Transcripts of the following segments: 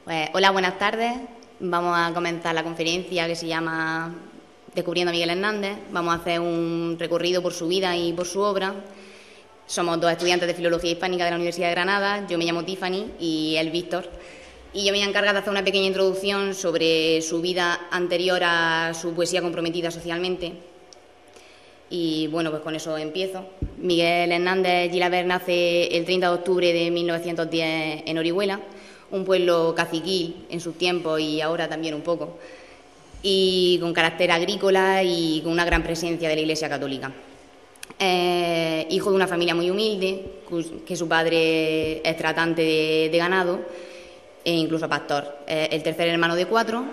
Pues, hola, buenas tardes. Vamos a comenzar la conferencia que se llama Descubriendo a Miguel Hernández. Vamos a hacer un recorrido por su vida y por su obra. Somos dos estudiantes de Filología Hispánica de la Universidad de Granada. Yo me llamo Tiffany y él Víctor. Y yo me voy a encargar de hacer una pequeña introducción sobre su vida anterior a su poesía comprometida socialmente. Y bueno, pues con eso empiezo. Miguel Hernández Gilabert nace el 30 de octubre de 1910 en Orihuela, un pueblo caciquil en sus tiempos y ahora también un poco, y con carácter agrícola y con una gran presencia de la Iglesia Católica. Hijo de una familia muy humilde, que su padre es tratante de ganado e incluso pastor. El tercer hermano de 4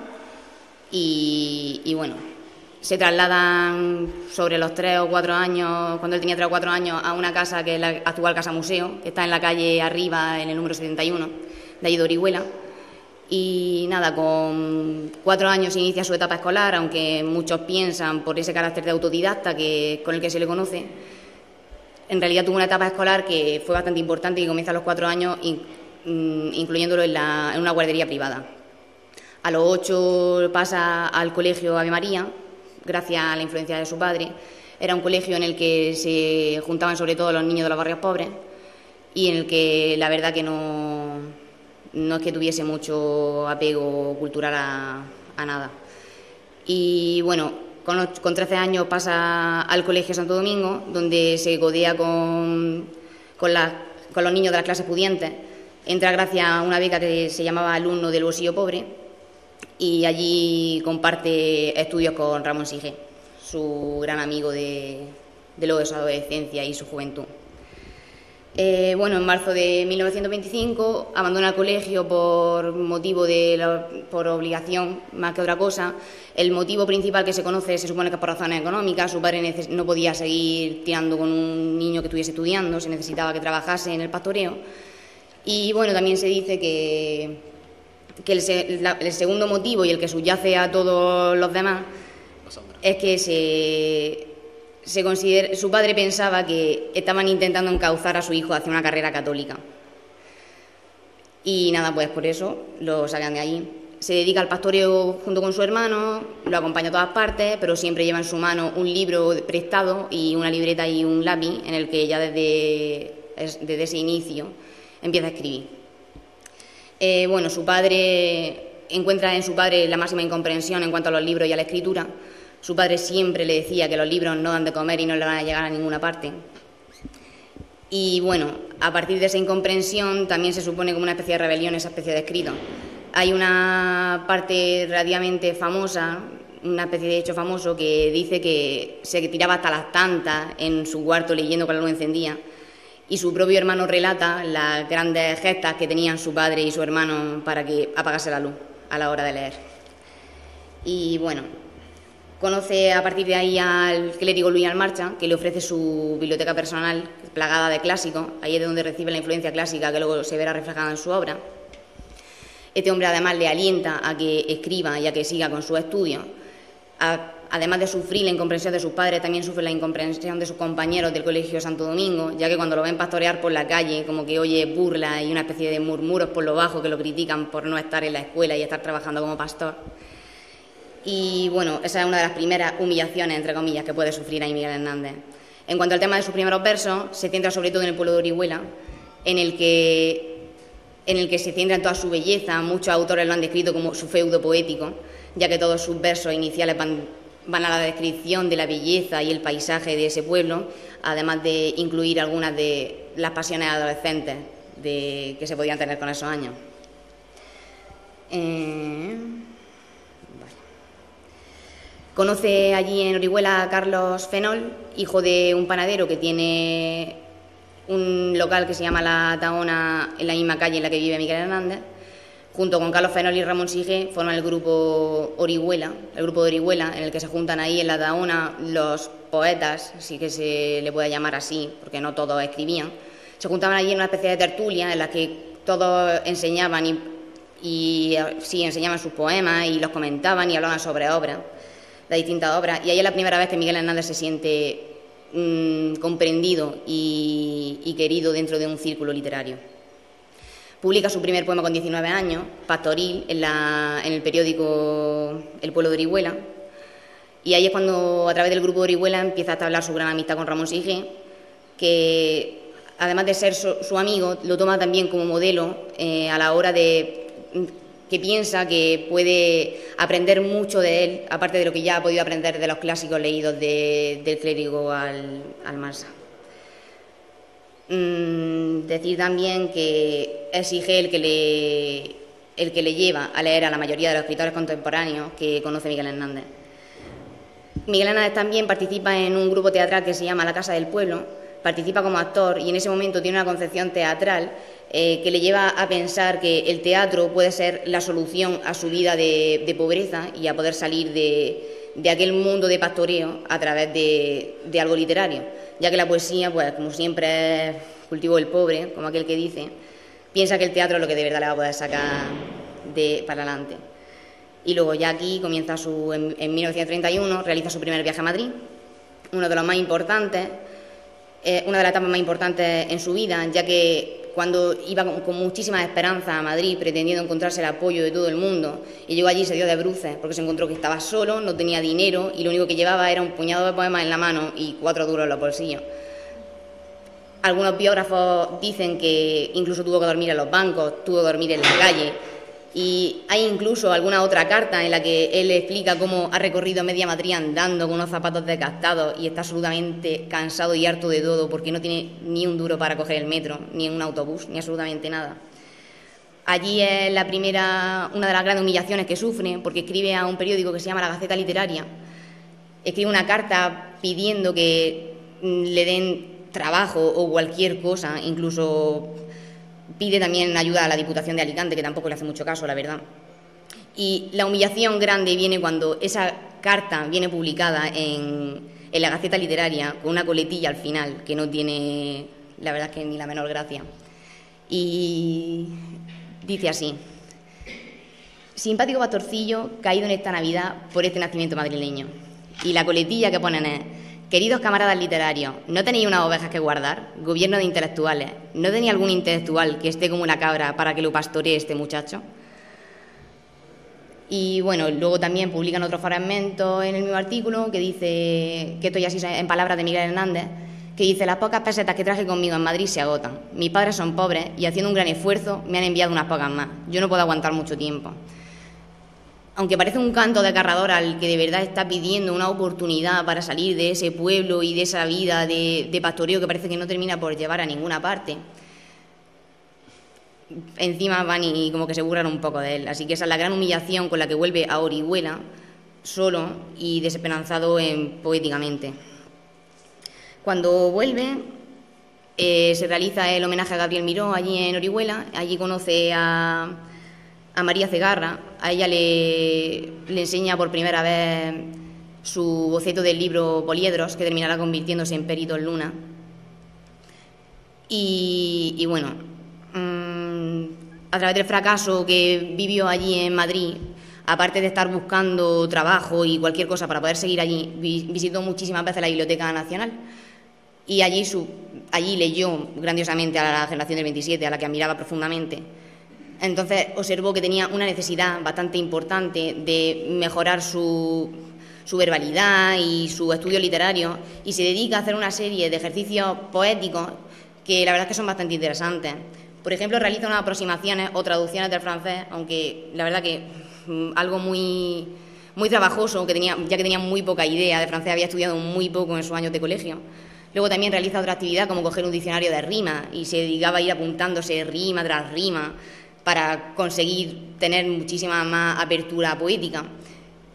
y bueno, se trasladan sobre los 3 o 4 años, cuando él tenía 3 o 4 años, a una casa que es la actual Casa Museo, que está en la calle Arriba, en el número 71, de allí de Orihuela. Y nada, con 4 años inicia su etapa escolar, aunque muchos piensan, por ese carácter de autodidacta con el que se le conoce, en realidad tuvo una etapa escolar que fue bastante importante y comienza a los 4 años, incluyéndolo en una guardería privada. A los 8 pasa al colegio Ave María, gracias a la influencia de su padre. Era un colegio en el que se juntaban sobre todo los niños de los barrios pobres y en el que la verdad que no es que tuviese mucho apego cultural a nada. Y bueno, con 13 años pasa al Colegio Santo Domingo, donde se codea con los niños de las clases pudientes. Entra gracias a una beca que se llamaba Alumno del Bolsillo Pobre y allí comparte estudios con Ramón Sige, su gran amigo de luego de su adolescencia y su juventud. Bueno, en marzo de 1925 abandona el colegio por motivo por obligación más que otra cosa. El motivo principal que se conoce se supone que es por razones económicas. Su padre no podía seguir tirando con un niño que estuviese estudiando, se necesitaba que trabajase en el pastoreo. Y bueno, también se dice que el segundo motivo y el que subyace a todos los demás es que su padre pensaba que estaban intentando encauzar a su hijo hacia una carrera católica. Y nada, pues por eso lo sacan de allí. Se dedica al pastoreo junto con su hermano, lo acompaña a todas partes, pero siempre lleva en su mano un libro prestado y una libreta y un lápiz en el que ya desde ese inicio empieza a escribir. Bueno, su padre encuentra en su padre la máxima incomprensión en cuanto a los libros y a la escritura. Su padre siempre le decía que los libros no dan de comer y no le van a llegar a ninguna parte. Y bueno, a partir de esa incomprensión también se supone como una especie de rebelión esa especie de escrito. Hay una parte relativamente famosa, una especie de hecho famoso que dice que se tiraba hasta las tantas en su cuarto leyendo con la luz encendida. Y su propio hermano relata las grandes gestas que tenían su padre y su hermano para que apagase la luz a la hora de leer. Y bueno, conoce a partir de ahí al clérigo Luis Almarcha, que le ofrece su biblioteca personal plagada de clásicos. Ahí es de donde recibe la influencia clásica que luego se verá reflejada en su obra. Este hombre además le alienta a que escriba y a que siga con sus estudios. Además de sufrir la incomprensión de sus padres, también sufre la incomprensión de sus compañeros del Colegio Santo Domingo, ya que cuando lo ven pastorear por la calle, como que oye burlas y una especie de murmuros por lo bajo que lo critican por no estar en la escuela y estar trabajando como pastor. Y bueno, esa es una de las primeras humillaciones, entre comillas, que puede sufrir ahí Miguel Hernández. En cuanto al tema de sus primeros versos, se centra sobre todo en el pueblo de Orihuela, en el que se centra en toda su belleza. Muchos autores lo han descrito como su feudo poético, ya que todos sus versos iniciales van a la descripción de la belleza y el paisaje de ese pueblo, además de incluir algunas de las pasiones adolescentes que se podían tener con esos años. Conoce allí en Orihuela a Carlos Fenol, hijo de un panadero que tiene un local que se llama La Tahona en la misma calle en la que vive Miguel Hernández. Junto con Carlos Fenol y Ramón Sige forman el grupo Orihuela, el grupo de Orihuela, en el que se juntan ahí en La Tahona los poetas, si que se le puede llamar así, porque no todos escribían. Se juntaban allí en una especie de tertulia en la que todos enseñaban y enseñaban sus poemas y los comentaban y hablaban sobre obras, de distintas obras. Y ahí es la primera vez que Miguel Hernández se siente comprendido y querido dentro de un círculo literario. Publica su primer poema con 19 años, Pastoril, en el periódico El Pueblo de Orihuela. Y ahí es cuando, a través del grupo de Orihuela, empieza a establecer su gran amistad con Ramón Sige, que además de ser su amigo, lo toma también como modelo a la hora de que piensa que puede aprender mucho de él, aparte de lo que ya ha podido aprender de los clásicos leídos del clérigo al Marsa. Decir también que es Sige el que le lleva a leer a la mayoría de los escritores contemporáneos que conoce Miguel Hernández. Miguel Hernández también participa en un grupo teatral que se llama La Casa del Pueblo, participa como actor y en ese momento tiene una concepción teatral que le lleva a pensar que el teatro puede ser la solución a su vida de pobreza y a poder salir de aquel mundo de pastoreo a través de algo literario, ya que la poesía, pues como siempre es cultivo del pobre, como aquel que dice, piensa que el teatro es lo que de verdad le va a poder sacar para adelante. Y luego ya aquí comienza en 1931, realiza su primer viaje a Madrid, uno de los más importantes, una de las etapas más importantes en su vida, ya que cuando iba con muchísimas esperanzas a Madrid, pretendiendo encontrarse el apoyo de todo el mundo, y llegó allí y se dio de bruces, porque se encontró que estaba solo, no tenía dinero, y lo único que llevaba era un puñado de poemas en la mano y 4 duros en los bolsillos. Algunos biógrafos dicen que incluso tuvo que dormir en los bancos, tuvo que dormir en la calle, y hay incluso alguna otra carta en la que él explica cómo ha recorrido media Madrid andando con unos zapatos desgastados y está absolutamente cansado y harto de todo porque no tiene ni un duro para coger el metro, ni un autobús, ni absolutamente nada. Allí es una de las grandes humillaciones que sufre porque escribe a un periódico que se llama La Gaceta Literaria, escribe una carta pidiendo que le den trabajo o cualquier cosa, incluso pide también ayuda a la Diputación de Alicante, que tampoco le hace mucho caso, la verdad. Y la humillación grande viene cuando esa carta viene publicada en la Gaceta Literaria, con una coletilla al final, que no tiene, la verdad es que ni la menor gracia. Y dice así: simpático pastorcillo, caído en esta Navidad por este nacimiento madrileño. Y la coletilla que ponen es: queridos camaradas literarios, ¿no tenéis unas ovejas que guardar? Gobierno de intelectuales, ¿no tenéis algún intelectual que esté como una cabra para que lo pastoree este muchacho? Y bueno, luego también publican otros fragmentos en el mismo artículo que dice, que esto ya sí en palabras de Miguel Hernández, que dice: las pocas pesetas que traje conmigo en Madrid se agotan. Mis padres son pobres y haciendo un gran esfuerzo me han enviado unas pocas más. Yo no puedo aguantar mucho tiempo. Aunque parece un canto desgarrador al que de verdad está pidiendo una oportunidad para salir de ese pueblo y de esa vida de pastoreo que parece que no termina por llevar a ninguna parte, encima van y como que se burlan un poco de él. Así que esa es la gran humillación con la que vuelve a Orihuela, solo y desesperanzado poéticamente. Cuando vuelve, se realiza el homenaje a Gabriel Miró allí en Orihuela. Allí conoce a María Cegarra. A ella le enseña por primera vez su boceto del libro Poliedros, que terminará convirtiéndose en Peritos Luna. Y bueno, a través del fracaso que vivió allí en Madrid, aparte de estar buscando trabajo y cualquier cosa para poder seguir allí, visitó muchísimas veces la Biblioteca Nacional y allí leyó grandiosamente a la generación del 27, a la que admiraba profundamente. Entonces observó que tenía una necesidad bastante importante de mejorar su verbalidad y su estudio literario, y se dedica a hacer una serie de ejercicios poéticos que la verdad es que son bastante interesantes. Por ejemplo, realiza unas aproximaciones o traducciones del francés, aunque la verdad que algo muy, muy trabajoso, ya que tenía muy poca idea de francés, había estudiado muy poco en sus años de colegio. Luego también realiza otra actividad como coger un diccionario de rima y se dedicaba a ir apuntándose rima tras rima para conseguir tener muchísima más apertura poética.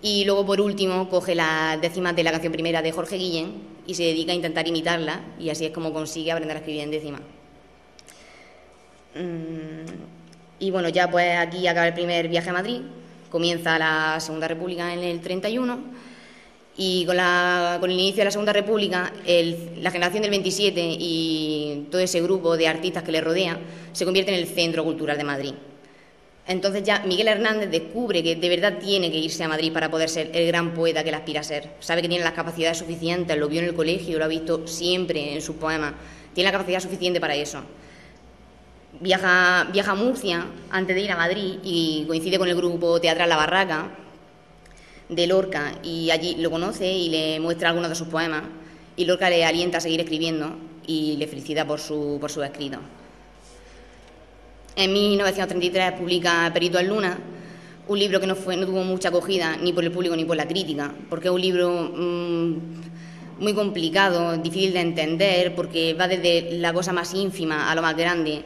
Y luego, por último, coge las décimas de la canción primera de Jorge Guillén y se dedica a intentar imitarla, y así es como consigue aprender a escribir en décima. Y bueno, ya pues aquí acaba el primer viaje a Madrid, comienza la Segunda República en el 31, y con el inicio de la Segunda República, la generación del 27 y todo ese grupo de artistas que le rodea se convierte en el centro cultural de Madrid. Entonces ya Miguel Hernández descubre que de verdad tiene que irse a Madrid para poder ser el gran poeta que él aspira a ser. Sabe que tiene las capacidades suficientes, lo vio en el colegio, lo ha visto siempre en sus poemas, tiene la capacidad suficiente para eso. viaja a Murcia antes de ir a Madrid y coincide con el grupo teatral La Barraca de Lorca, y allí lo conoce y le muestra algunos de sus poemas, y Lorca le alienta a seguir escribiendo y le felicita por sus escritos. En 1933 publica Perito en Luna, un libro que no tuvo mucha acogida ni por el público ni por la crítica, porque es un libro muy complicado, difícil de entender, porque va desde la cosa más ínfima a lo más grande.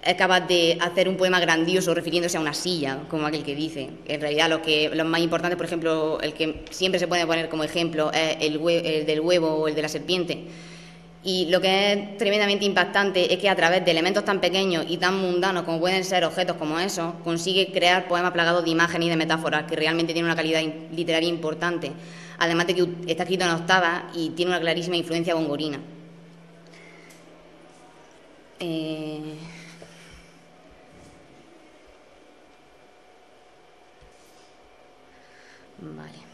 Es capaz de hacer un poema grandioso refiriéndose a una silla, como aquel que dice. En realidad los más importantes, por ejemplo, el que siempre se puede poner como ejemplo es el del huevo o el de la serpiente. Y lo que es tremendamente impactante es que a través de elementos tan pequeños y tan mundanos como pueden ser objetos como esos, consigue crear poemas plagados de imágenes y de metáforas que realmente tienen una calidad literaria importante, además de que está escrito en octavas y tiene una clarísima influencia gongorina. Vale.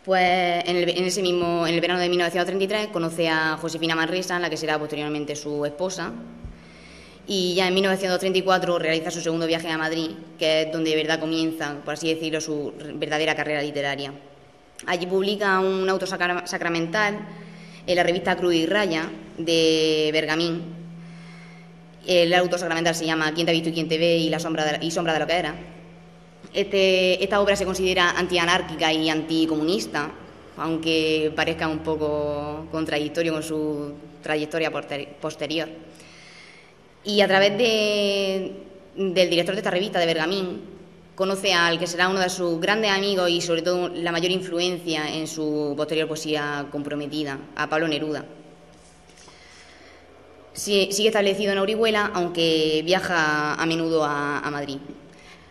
Pues en el verano de 1933 conoce a Josefina Manresa, la que será posteriormente su esposa, y ya en 1934 realiza su segundo viaje a Madrid, que es donde de verdad comienza, por así decirlo, su verdadera carrera literaria. Allí publica un auto sacramental en la revista Cruz y Raya de Bergamín. El auto sacramental se llama ¿Quién te ha visto y quién te ve? Y sombra de lo que era. Esta obra se considera antianárquica y anticomunista, aunque parezca un poco contradictorio con su trayectoria posterior. Y a través del director de esta revista, de Bergamín, conoce al que será uno de sus grandes amigos y sobre todo la mayor influencia en su posterior poesía comprometida, a Pablo Neruda. Sigue establecido en Orihuela, aunque viaja a menudo a Madrid.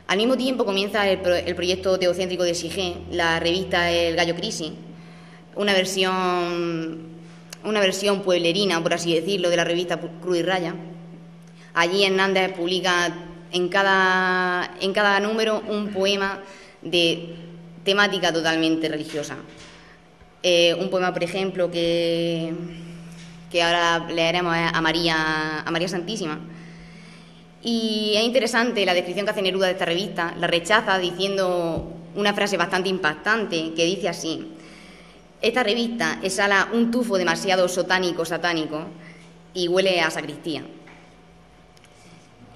Al mismo tiempo comienza el proyecto teocéntrico de Sigé, la revista El Gallo Crisis, una versión pueblerina, por así decirlo, de la revista Cruz y Raya. Allí Hernández publica en cada número un poema de temática totalmente religiosa. Un poema, por ejemplo, que ahora leeremos a María Santísima. Y es interesante la descripción que hace Neruda de esta revista. La rechaza diciendo una frase bastante impactante que dice así: esta revista exhala un tufo demasiado satánico y huele a sacristía.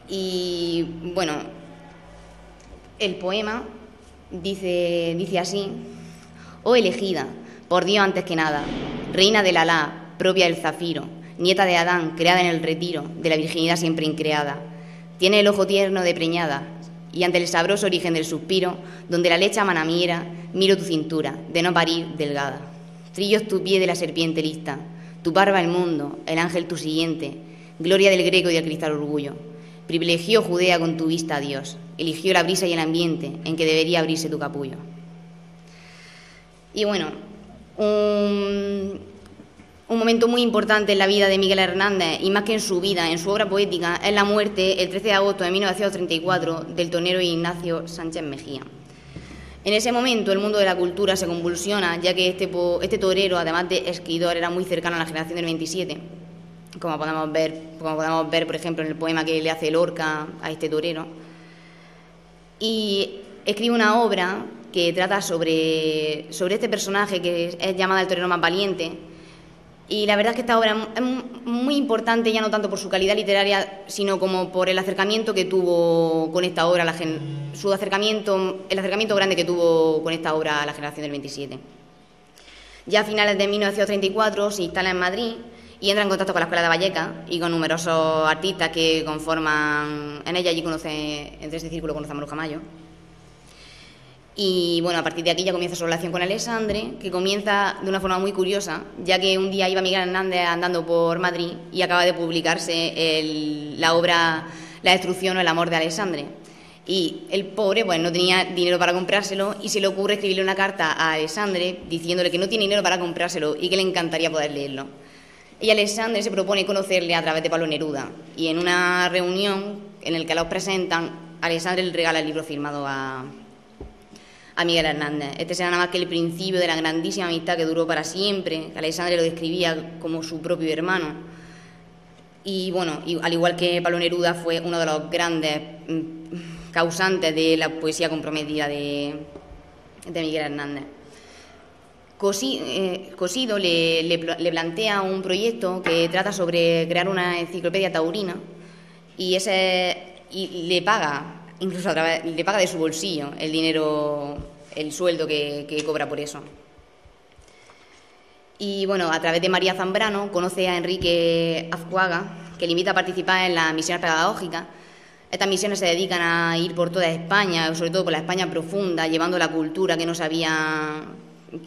Y bueno, el poema dice así: oh elegida, por Dios antes que nada, reina del Alá, propia del zafiro, nieta de Adán, creada en el retiro de la virginidad siempre increada. Tiene el ojo tierno de preñada, y ante el sabroso origen del suspiro, donde la leche manamiera, miro tu cintura, de no parir, delgada. Trillos tu pie de la serpiente lista, tu barba el mundo, el ángel tu siguiente, gloria del greco y del cristal orgullo. Privilegió Judea con tu vista a Dios, eligió la brisa y el ambiente en que debería abrirse tu capullo. Y bueno, un momento muy importante en la vida de Miguel Hernández, y más que en su vida, en su obra poética, es la muerte, el 13 de agosto de 1934, del torero Ignacio Sánchez Mejía. En ese momento el mundo de la cultura se convulsiona, ya que este torero, además de escritor, era muy cercano a la generación del 27, como podemos ver, por ejemplo, en el poema que le hace Lorca a este torero. Y escribe una obra que trata sobre este personaje que es llamada El torero más valiente. Y la verdad es que esta obra es muy importante, ya no tanto por su calidad literaria, sino como por el acercamiento que tuvo con esta obra, el acercamiento grande que tuvo con esta obra a la generación del 27. Ya a finales de 1934 se instala en Madrid y entra en contacto con la Escuela de Vallecas y con numerosos artistas que conforman en ella. Allí entre este círculo conoce a Maruja Mayo. Y bueno, a partir de aquí ya comienza su relación con Alexandre, que comienza de una forma muy curiosa, ya que un día iba Miguel Hernández andando por Madrid y acaba de publicarse la obra La destrucción o el amor de Alexandre. Y el pobre pues no tenía dinero para comprárselo y se le ocurre escribirle una carta a Alexandre diciéndole que no tiene dinero para comprárselo y que le encantaría poder leerlo. Y Alexandre se propone conocerle a través de Pablo Neruda, y en una reunión en la que los presentan, Alexandre le regala el libro firmado a Miguel Hernández. Este será nada más que el principio de la grandísima amistad que duró para siempre. Alexandre lo describía como su propio hermano. Y bueno, al igual que Pablo Neruda, fue uno de los grandes causantes de la poesía comprometida de Miguel Hernández. Cosido le plantea un proyecto que trata sobre crear una enciclopedia taurina y le paga, incluso le paga de su bolsillo el dinero, el sueldo que cobra por eso. Y bueno, a través de María Zambrano conoce a Enrique Azcuaga, que le invita a participar en las misiones pedagógicas. Estas misiones se dedican a ir por toda España, sobre todo por la España profunda, llevando la cultura que no sabía,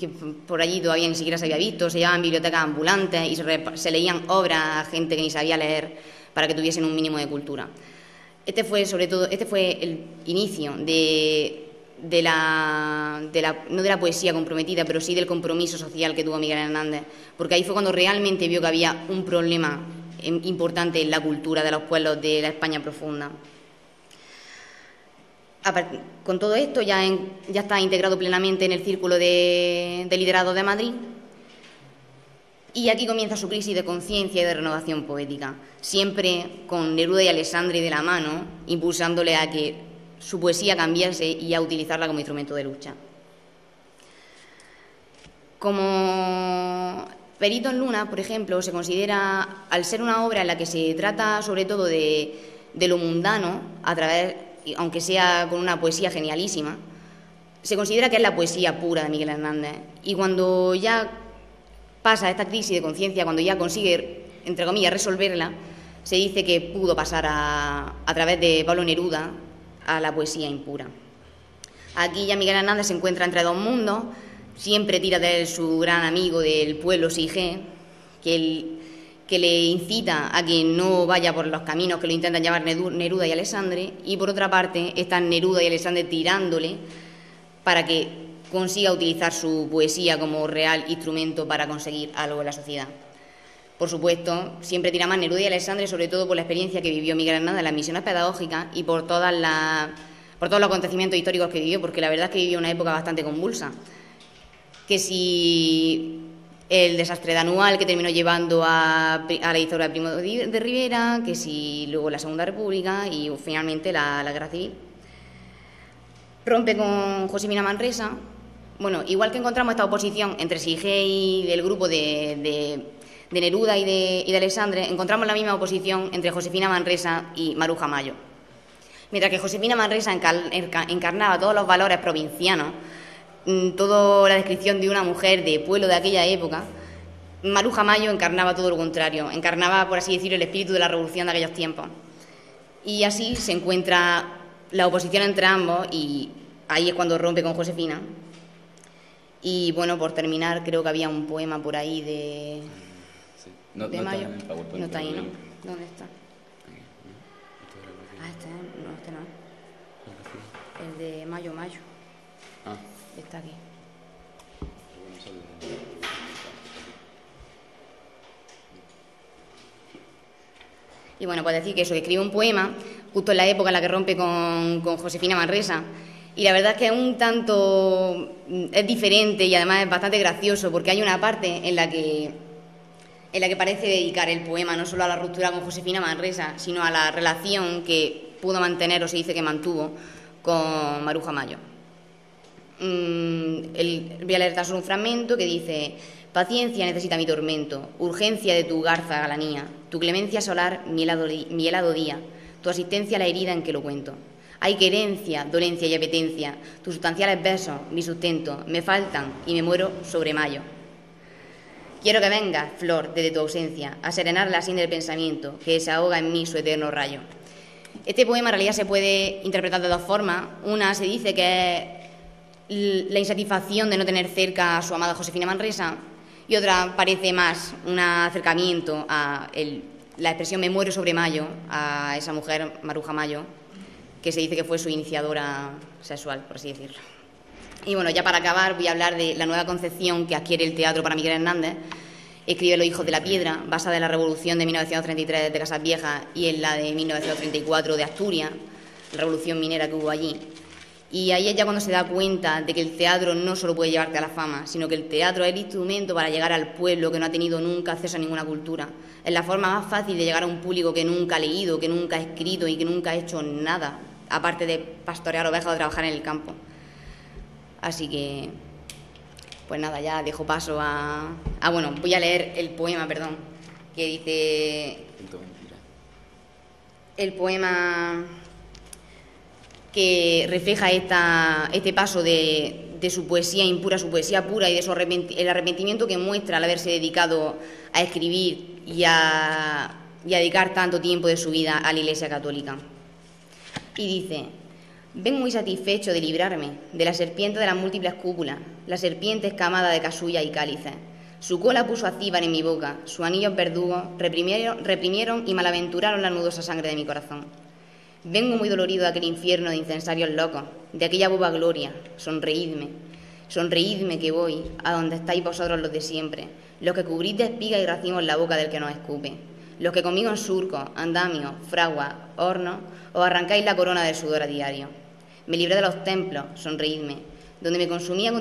que por allí todavía ni siquiera se había visto. Se llevaban bibliotecas ambulantes y se leían obras a gente que ni sabía leer para que tuviesen un mínimo de cultura. Este fue el inicio no de la poesía comprometida, pero sí del compromiso social que tuvo Miguel Hernández, porque ahí fue cuando realmente vio que había un problema importante en la cultura de los pueblos de la España profunda. Con todo esto ya está integrado plenamente en el Círculo de Literatos de Madrid, y aquí comienza su crisis de conciencia y de renovación poética, siempre con Neruda y Alessandri de la mano, impulsándole a que su poesía cambiase y a utilizarla como instrumento de lucha. Como Perito en Luna, por ejemplo, se considera, al ser una obra en la que se trata sobre todo de lo mundano, aunque sea con una poesía genialísima, se considera que es la poesía pura de Miguel Hernández. Y cuando ya pasa esta crisis de conciencia, cuando ya consigue, entre comillas, resolverla, se dice que pudo pasar a través de Pablo Neruda a la poesía impura. Aquí ya Miguel Hernández se encuentra entre dos mundos, siempre tira de él su gran amigo del pueblo Sige, que le incita a que no vaya por los caminos que lo intentan llevar Neruda y Alessandri, y por otra parte están Neruda y Alessandri tirándole para que consiga utilizar su poesía como real instrumento para conseguir algo en la sociedad. Por supuesto, siempre tira más Neruda y Alessandri, sobre todo por la experiencia que vivió Miguel Hernández en las misiones pedagógicas y por todos los acontecimientos históricos que vivió, porque la verdad es que vivió una época bastante convulsa. Que si el desastre de Anual, que terminó llevando a la dictadura de Primo de Rivera, que si luego la Segunda República y finalmente la Guerra Civil. Rompe con Josefina Manresa. Bueno, igual que encontramos esta oposición entre Sige y el grupo de Neruda y de Alessandri, encontramos la misma oposición entre Josefina Manresa y Maruja Mayo. Mientras que Josefina Manresa encarnaba todos los valores provincianos, toda la descripción de una mujer de pueblo de aquella época, Maruja Mayo encarnaba todo lo contrario, encarnaba, por así decirlo, el espíritu de la revolución de aquellos tiempos. Y así se encuentra la oposición entre ambos, y ahí es cuando rompe con Josefina. Y bueno, por terminar, creo que había un poema por ahí de Mayo. No está ahí, ¿no? ¿Dónde está? Este no. El de Mayo. Está aquí. Y bueno, pues decir que eso, que escribe un poema justo en la época en la que rompe con Josefina Manresa. Y la verdad es que es diferente y además es bastante gracioso, porque hay una parte en la que parece dedicar el poema no solo a la ruptura con Josefina Manresa, sino a la relación que pudo mantener, o se dice que mantuvo, con Maruja Mayo. Voy a leer solo un fragmento que dice: paciencia necesita mi tormento, urgencia de tu garza galanía, tu clemencia solar mi helado día, tu asistencia a la herida en que lo cuento. Hay querencia, dolencia y apetencia, tus sustanciales besos, mi sustento, me faltan y me muero sobre Mayo. Quiero que vengas, flor, desde tu ausencia, a serenar la sien del pensamiento, que desahoga en mí su eterno rayo. Este poema en realidad se puede interpretar de dos formas. Una se dice que es la insatisfacción de no tener cerca a su amada Josefina Manresa, y otra parece más un acercamiento a la expresión me muero sobre Mayo, a esa mujer, Maruja Mayo, que se dice que fue su iniciadora sexual, por así decirlo. Y bueno, ya para acabar voy a hablar de la nueva concepción que adquiere el teatro para Miguel Hernández. Escribe Los hijos de la piedra, basada en la revolución de 1933 de Casas Viejas y en la de 1934 de Asturias, la revolución minera que hubo allí. Y ahí es ya cuando se da cuenta de que el teatro no solo puede llevarte a la fama, sino que el teatro es el instrumento para llegar al pueblo que no ha tenido nunca acceso a ninguna cultura. Es la forma más fácil de llegar a un público que nunca ha leído, que nunca ha escrito y que nunca ha hecho nada, aparte de pastorear ovejas o trabajar en el campo. Así que, pues nada, ya dejo paso a... bueno, voy a leer el poema, perdón, que dice... El poema que refleja este paso de su poesía impura, su poesía pura y de el arrepentimiento que muestra al haberse dedicado a escribir y a dedicar tanto tiempo de su vida a la Iglesia Católica. Y dice: vengo muy satisfecho de librarme de la serpiente de las múltiples cúpulas, la serpiente escamada de casulla y cálices. Su cola puso acíbar en mi boca, sus anillos verdugos reprimieron y malaventuraron la nudosa sangre de mi corazón. Vengo muy dolorido de aquel infierno de incensarios locos, de aquella boba gloria. Sonreídme que voy a donde estáis vosotros los de siempre, los que cubrís de espigas y racimos la boca del que nos escupe, los que conmigo en surcos, andamios, fraguas, hornos, os arrancáis la corona del sudor a diario. Me libré de los templos, sonreídme, donde me consumía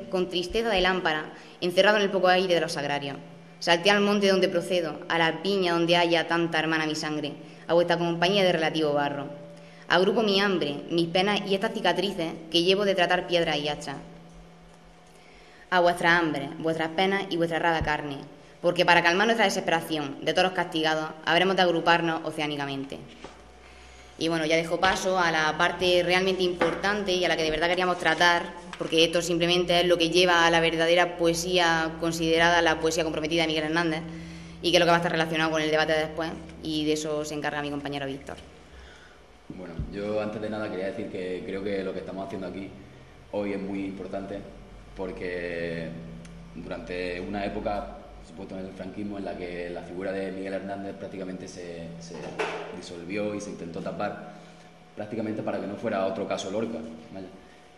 con tristeza de lámpara, encerrado en el poco aire de los sagrarios. Salté al monte donde procedo, a la viña donde haya tanta hermana mi sangre, a vuestra compañía de relativo barro. Agrupo mi hambre, mis penas y estas cicatrices que llevo de tratar piedras y hachas. A vuestra hambre, vuestras penas y vuestra errada carne, porque para calmar nuestra desesperación de todos los castigados, habremos de agruparnos oceánicamente. Y bueno, ya dejo paso a la parte realmente importante y a la que de verdad queríamos tratar, porque esto simplemente es lo que lleva a la verdadera poesía considerada la poesía comprometida de Miguel Hernández, y que es lo que va a estar relacionado con el debate de después, y de eso se encarga mi compañero Víctor. Bueno, yo antes de nada quería decir que creo que lo que estamos haciendo aquí hoy es muy importante, porque durante una época, supuesto en el franquismo, en la que la figura de Miguel Hernández prácticamente se disolvió y se intentó tapar prácticamente para que no fuera otro caso Lorca, ¿vale?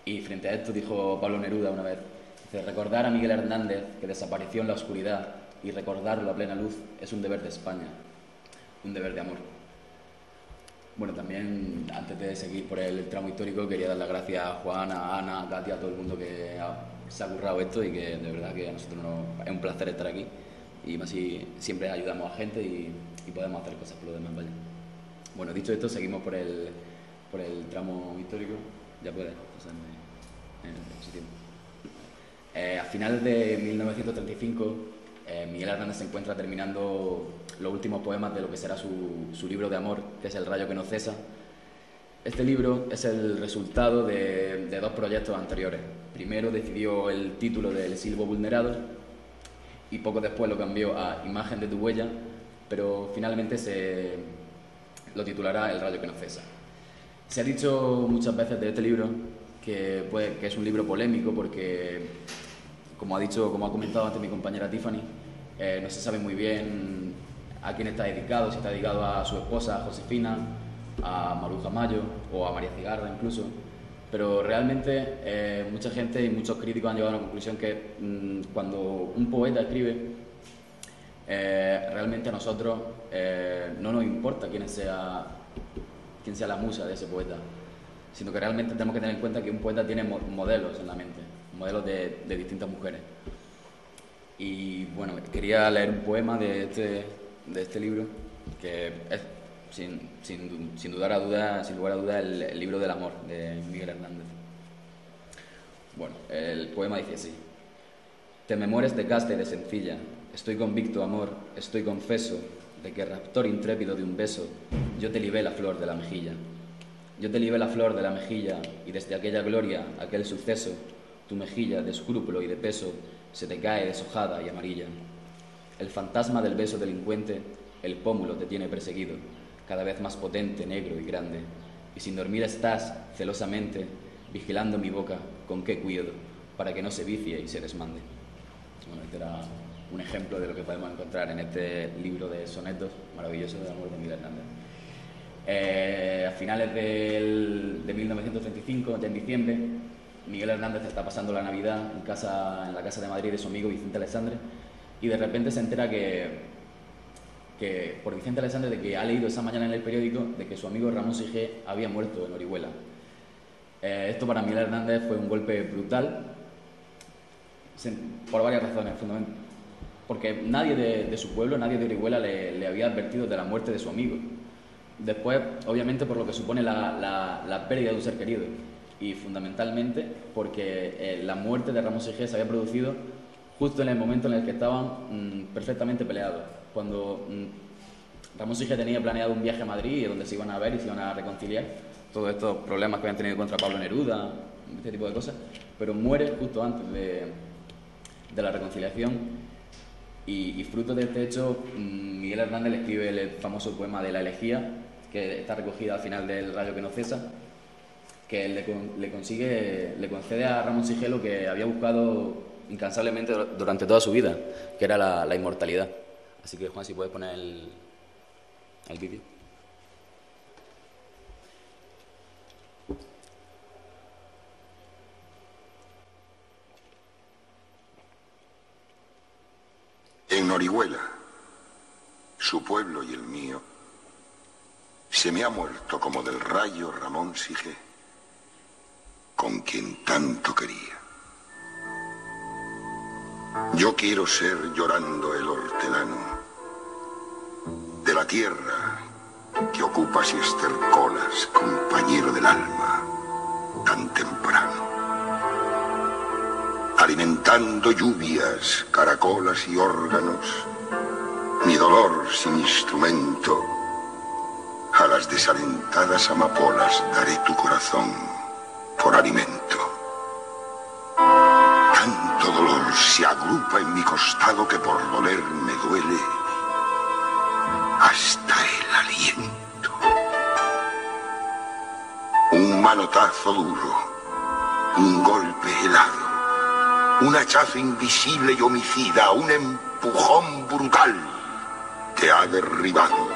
Y frente a esto dijo Pablo Neruda una vez, dice: recordar a Miguel Hernández que desapareció en la oscuridad y recordarlo a plena luz es un deber de España, un deber de amor. Bueno, también, antes de seguir por el tramo histórico, quería dar las gracias a Juan, a Ana, a Katia, a todo el mundo que se ha currado esto, y que de verdad que a nosotros es un placer estar aquí, y así siempre ayudamos a gente y podemos hacer cosas por lo demás, ¿vale? Bueno, dicho esto, seguimos por el tramo histórico. Ya puedes pasarme en la exposición. A finales de 1935, Miguel Hernández se encuentra terminando los últimos poemas de lo que será su libro de amor, que es El rayo que no cesa. Este libro es el resultado de dos proyectos anteriores. Primero decidió el título de El silbo vulnerado y poco después lo cambió a Imagen de tu huella, pero finalmente lo titulará El rayo que no cesa. Se ha dicho muchas veces de este libro que es un libro polémico porque, como ha comentado antes mi compañera Tiffany, no se sabe muy bien a quién está dedicado, si está dedicado a su esposa, a Josefina, a Maruja Mayo o a María Cigarra incluso, pero realmente mucha gente y muchos críticos han llegado a la conclusión que cuando un poeta escribe, realmente a nosotros no nos importa quién sea la musa de ese poeta, sino que realmente tenemos que tener en cuenta que un poeta tiene modelos en la mente, modelos de distintas mujeres. Y bueno, quería leer un poema de este libro, que es sin lugar a dudas el libro del amor de Miguel Hernández. Bueno, el poema dice así: te me mueres de casta y de sencilla, estoy convicto, amor, estoy confeso de que, raptor intrépido de un beso, yo te libé la flor de la mejilla. Yo te libé la flor de la mejilla, y desde aquella gloria, aquel suceso, tu mejilla de escrúpulo y de peso se te cae deshojada y amarilla. El fantasma del beso delincuente, el pómulo te tiene perseguido, cada vez más potente, negro y grande, y sin dormir estás, celosamente, vigilando mi boca con qué cuido, para que no se vicie y se desmande. Bueno, este era un ejemplo de lo que podemos encontrar en este libro de sonetos maravilloso de amor de Miguel Hernández. A finales de 1935, ya en diciembre, Miguel Hernández está pasando la Navidad en la casa de Madrid de su amigo Vicente Alexandre, y de repente se entera por Vicente Alexandre de que ha leído esa mañana en el periódico de que su amigo Ramón Sige había muerto en Orihuela. Esto para Miguel Hernández fue un golpe brutal, por varias razones, fundamentalmente. Porque nadie de su pueblo, nadie de Orihuela le había advertido de la muerte de su amigo. Después, obviamente, por lo que supone la pérdida de un ser querido. Y fundamentalmente porque la muerte de Ramón Sige se había producido justo en el momento en el que estaban perfectamente peleados. Cuando Ramón Sige tenía planeado un viaje a Madrid donde se iban a ver y se iban a reconciliar todos estos problemas que habían tenido contra Pablo Neruda, este tipo de cosas, pero muere justo antes de la reconciliación. Y fruto de este hecho, Miguel Hernández le escribe el famoso poema de La Elegía, que está recogida al final del Rayo que no cesa, que le concede a Ramón Sige lo que había buscado incansablemente durante toda su vida, que era la inmortalidad. Así que, Juan, si puedes poner el vídeo. En Orihuela, su pueblo y el mío, se me ha muerto como del rayo Ramón Sige, con quien tanto quería. Yo quiero ser llorando el hortelano de la tierra que ocupas y estercolas, compañero del alma, tan temprano. Alimentando lluvias, caracolas y órganos, mi dolor sin instrumento, a las desalentadas amapolas daré tu corazón por alimento. Tanto dolor se agrupa en mi costado que por doler me duele hasta el aliento. Un manotazo duro, un golpe helado, un hachazo invisible y homicida, un empujón brutal te ha derribado.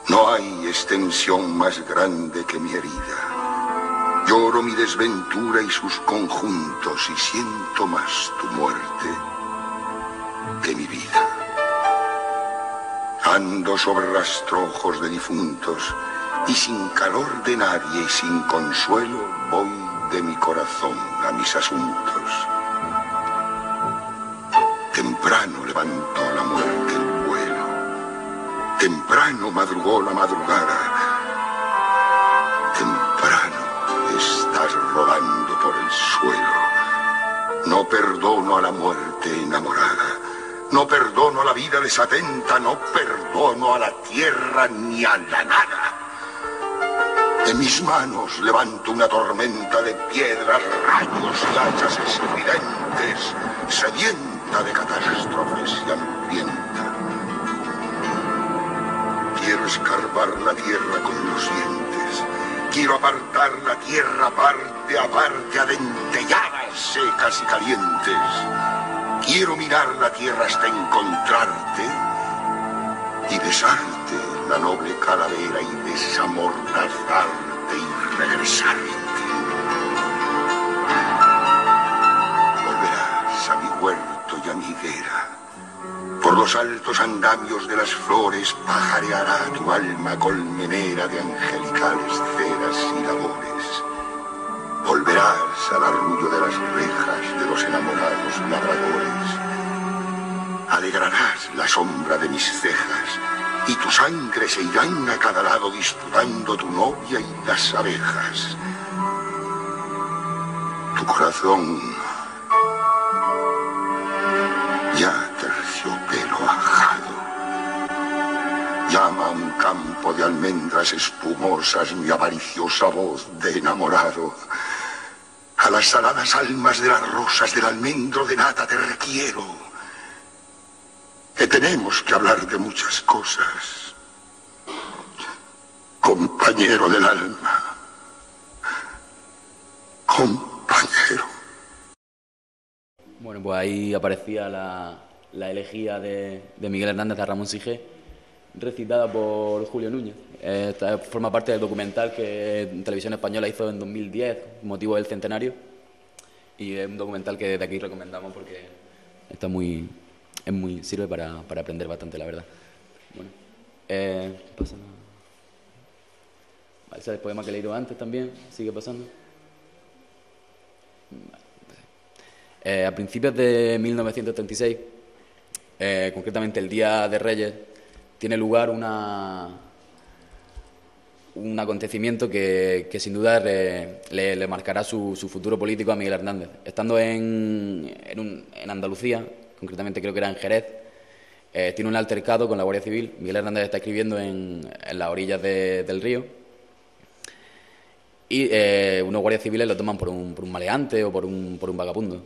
No hay extensión más grande que mi herida. Lloro mi desventura y sus conjuntos y siento más tu muerte que mi vida. Ando sobre rastrojos de difuntos y sin calor de nadie y sin consuelo voy de mi corazón a mis asuntos. Temprano levantó la muerte el vuelo, temprano madrugó la madrugada, temprano estás rodando por el suelo. No perdono a la muerte enamorada, no perdono a la vida desatenta, no perdono a la tierra ni a la nada. En mis manos levanto una tormenta de piedras, rayos y hachas estridentes, sedienta de catástrofes y hambrienta. Quiero escarbar la tierra con los dientes, quiero apartar la tierra parte a parte a dentelladas secas y calientes. Quiero mirar la tierra hasta encontrarte y besarte la noble calavera y desamordazarte y regresarte. Volverás a mi huerto y a mi higuera. Por los altos andamios de las flores pajareará tu alma colmenera de angelicales ceras y labores. Volverás al arrullo de las rejas de los enamorados labradores. Alegrarás la sombra de mis cejas y tu sangre se irán a cada lado disputando tu novia y las abejas. Tu corazón ya terciopelo ajado llama a un campo de almendras espumosas mi avariciosa voz de enamorado. A las saladas almas de las rosas del almendro de nata te requiero. Que tenemos que hablar de muchas cosas, compañero del alma, compañero. Bueno, pues ahí aparecía la elegía de Miguel Hernández a Ramón Sige, recitada por Julio Núñez. Esta forma parte del documental que Televisión Española hizo en 2010, motivo del centenario, y es un documental que desde aquí recomendamos porque está sirve para aprender bastante, la verdad. Bueno, Ese es el poema que he leído antes también, sigue pasando. A principios de 1936, concretamente el Día de Reyes, tiene lugar un acontecimiento que sin duda le marcará su futuro político a Miguel Hernández. Estando en Andalucía, concretamente creo que era en Jerez, tiene un altercado con la Guardia Civil. Miguel Hernández está escribiendo en las orillas del río y unos guardias civiles lo toman por un maleante o por un vagabundo.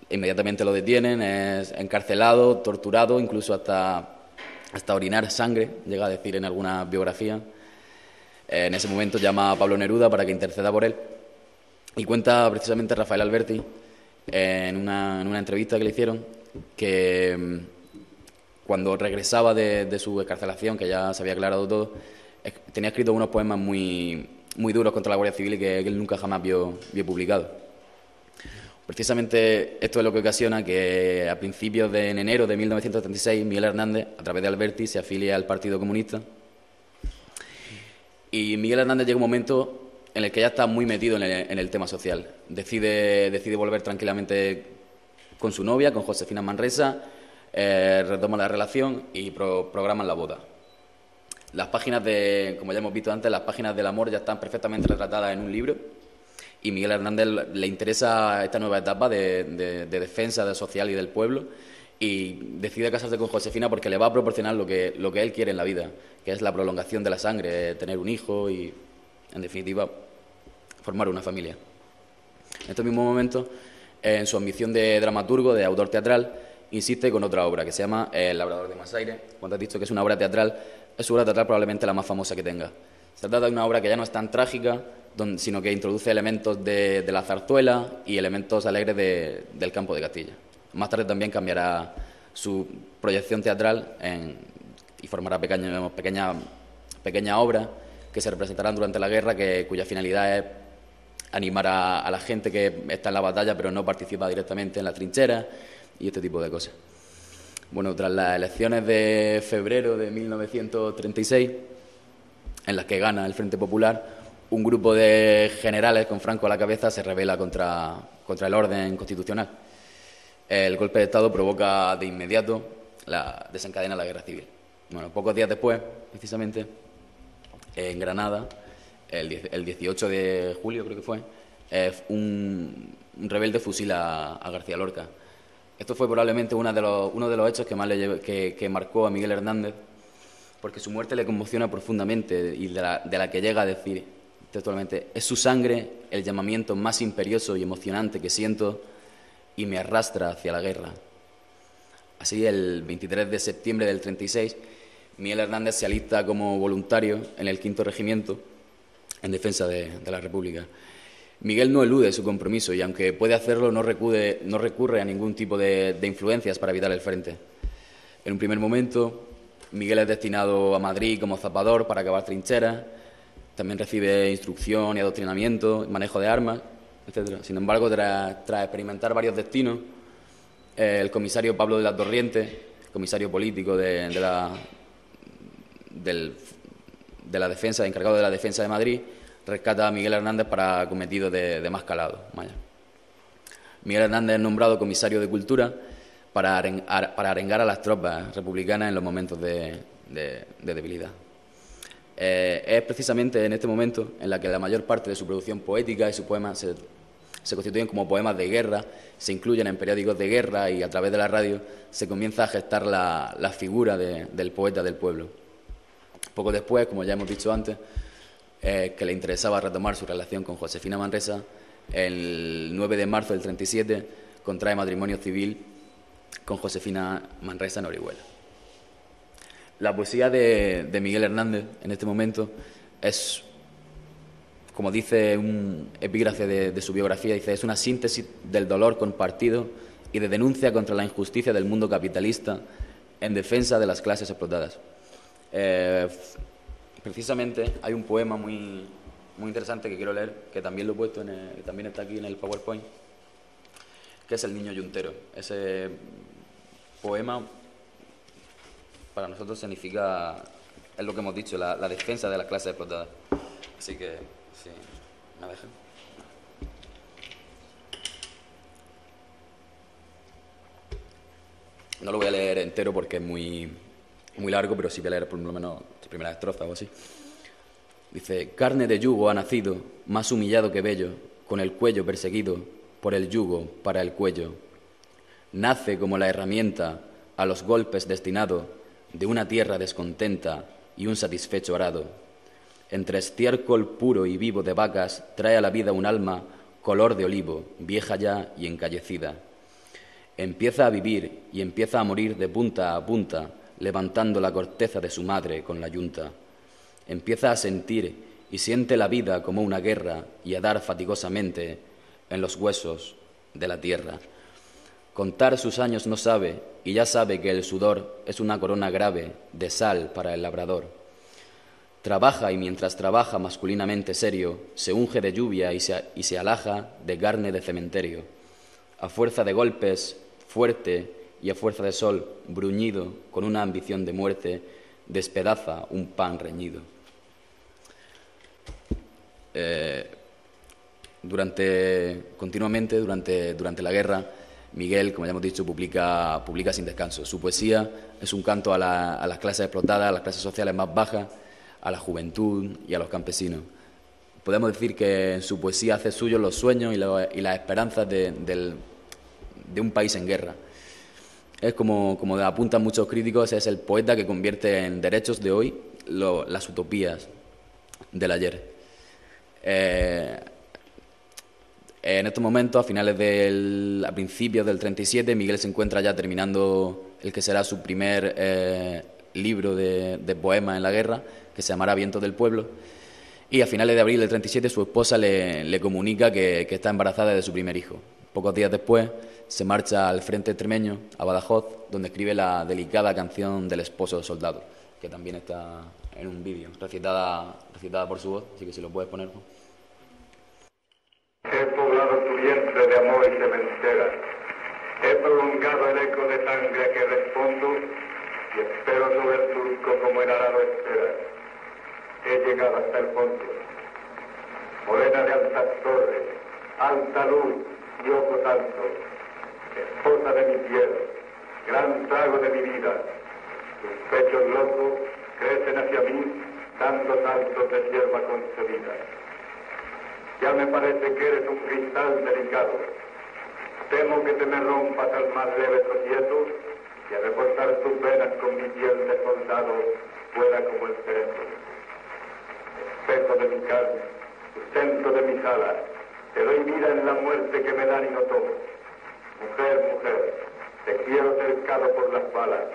Inmediatamente lo detienen, es encarcelado, torturado, incluso hasta orinar sangre, llega a decir en alguna biografía. En ese momento llama a Pablo Neruda para que interceda por él y cuenta precisamente Rafael Alberti en una entrevista que le hicieron que cuando regresaba de su excarcelación, que ya se había aclarado todo, tenía escrito unos poemas muy, muy duros contra la Guardia Civil y que él nunca jamás vio publicado. Precisamente esto es lo que ocasiona que a principios de enero de 1936 Miguel Hernández, a través de Alberti, se afilia al Partido Comunista. Y Miguel Hernández llega un momento en el que ya está muy metido en el tema social. Decide volver tranquilamente con su novia, con Josefina Manresa, retoma la relación y programan la boda. Las páginas como ya hemos visto antes, las páginas del amor ya están perfectamente retratadas en un libro. Y Miguel Hernández le interesa esta nueva etapa de defensa social y del pueblo y decide casarse con Josefina porque le va a proporcionar lo que él quiere en la vida, que es la prolongación de la sangre, tener un hijo y, en definitiva, formar una familia. En estos mismos momentos, en su ambición de dramaturgo, de autor teatral, insiste con otra obra que se llama El labrador de Masaire. Cuando has dicho que es una obra teatral, es su obra teatral probablemente la más famosa que tenga. Se trata de una obra que ya no es tan trágica, sino que introduce elementos de la zarzuela y elementos alegres del campo de Castilla. Más tarde también cambiará su proyección teatral y formará pequeñas obras que se representarán durante la guerra, cuya finalidad es animar a la gente que está en la batalla pero no participa directamente en la trinchera y este tipo de cosas. Bueno, tras las elecciones de febrero de 1936, en las que gana el Frente Popular, un grupo de generales con Franco a la cabeza se rebela contra el orden constitucional. El golpe de Estado provoca de inmediato desencadena la guerra civil. Bueno, pocos días después, precisamente, en Granada, el 18 de julio creo que fue, un rebelde fusila a García Lorca. Esto fue probablemente uno de los hechos que más que marcó a Miguel Hernández, porque su muerte le conmociona profundamente y de la que llega a decir textualmente: es su sangre el llamamiento más imperioso y emocionante que siento y me arrastra hacia la guerra. Así, el 23 de septiembre del 36, Miguel Hernández se alista como voluntario en el 5º Regimiento en defensa de la República. Miguel no elude su compromiso y, aunque puede hacerlo, no recurre a ningún tipo de influencias para evitar el frente. En un primer momento, Miguel es destinado a Madrid como zapador para cavar trincheras. También recibe instrucción y adoctrinamiento, manejo de armas, etc. Sin embargo, tras experimentar varios destinos, el comisario Pablo de la Torriente, comisario político de la defensa, encargado de la defensa de Madrid, rescata a Miguel Hernández para cometidos de más calado. Vaya. Miguel Hernández es nombrado comisario de Cultura para arengar a las tropas republicanas en los momentos de debilidad. Es precisamente en este momento en la que la mayor parte de su producción poética y sus poemas se constituyen como poemas de guerra, se incluyen en periódicos de guerra y a través de la radio se comienza a gestar la figura del poeta del pueblo. Poco después, como ya hemos dicho antes, que le interesaba retomar su relación con Josefina Manresa, el 9 de marzo del 37 contrae matrimonio civil con Josefina Manresa en Orihuela. La poesía de Miguel Hernández en este momento es, como dice un epígrafe de su biografía, dice: es una síntesis del dolor compartido y de denuncia contra la injusticia del mundo capitalista en defensa de las clases explotadas. Precisamente hay un poema muy, muy interesante que quiero leer, que también lo he puesto, también está aquí en el PowerPoint, que es El niño yuntero. Ese poema para nosotros significa es lo que hemos dicho, la defensa de las clases explotadas. Así que, sí, ¿me dejan? No lo voy a leer entero porque es muy largo, pero sí voy a leer por lo menos la primera estrofa o así. Dice: carne de yugo ha nacido, más humillado que bello, con el cuello perseguido, por el yugo para el cuello. Nace como la herramienta a los golpes destinado de una tierra descontenta y un satisfecho arado. Entre estiércol puro y vivo de vacas trae a la vida un alma color de olivo, vieja ya y encallecida. Empieza a vivir y empieza a morir de punta a punta, levantando la corteza de su madre con la yunta. Empieza a sentir y siente la vida como una guerra y a dar fatigosamente en los huesos de la tierra. Contar sus años no sabe y ya sabe que el sudor es una corona grave de sal para el labrador. Trabaja y mientras trabaja masculinamente serio, se unge de lluvia y se alaja de carne de cementerio. A fuerza de golpes, fuerte y a fuerza de sol, bruñido, con una ambición de muerte, despedaza un pan reñido. Continuamente durante la guerra, Miguel, como ya hemos dicho, publica sin descanso. Su poesía es un canto a las clases explotadas, a las clases sociales más bajas, a la juventud y a los campesinos. Podemos decir que en su poesía hace suyos los sueños y las esperanzas de un país en guerra. Es como apuntan muchos críticos, es el poeta que convierte en derechos de hoy las utopías del ayer. En estos momentos, a principios del 37, Miguel se encuentra ya terminando el que será su primer libro de poemas en la guerra, que se llamará Vientos del Pueblo, y a finales de abril del 37 su esposa le comunica que está embarazada de su primer hijo. Pocos días después se marcha al frente extremeño, a Badajoz, donde escribe la delicada canción del esposo del soldado, que también está en un vídeo, recitada por su voz, así que si lo puedes poner. He poblado tu vientre de amor y sementera. He prolongado el eco de sangre que respondo y espero sobre el surco como el arado espera. He llegado hasta el fondo. Morena de altas torres, alta luz y ojos altos, esposa de mi piel, gran trago de mi vida. Tus pechos locos crecen hacia mí, dando saltos de hierba concebida. Ya me parece que eres un cristal delicado. Temo que te me rompas al más leve tropiezo y a reforzar tus venas con mi piel de soldado fuera como el cerebro. Espejo de mi carne, sustento de mis alas, te doy vida en la muerte que me dan y no tomo. Mujer, mujer, te quiero cercado por las balas,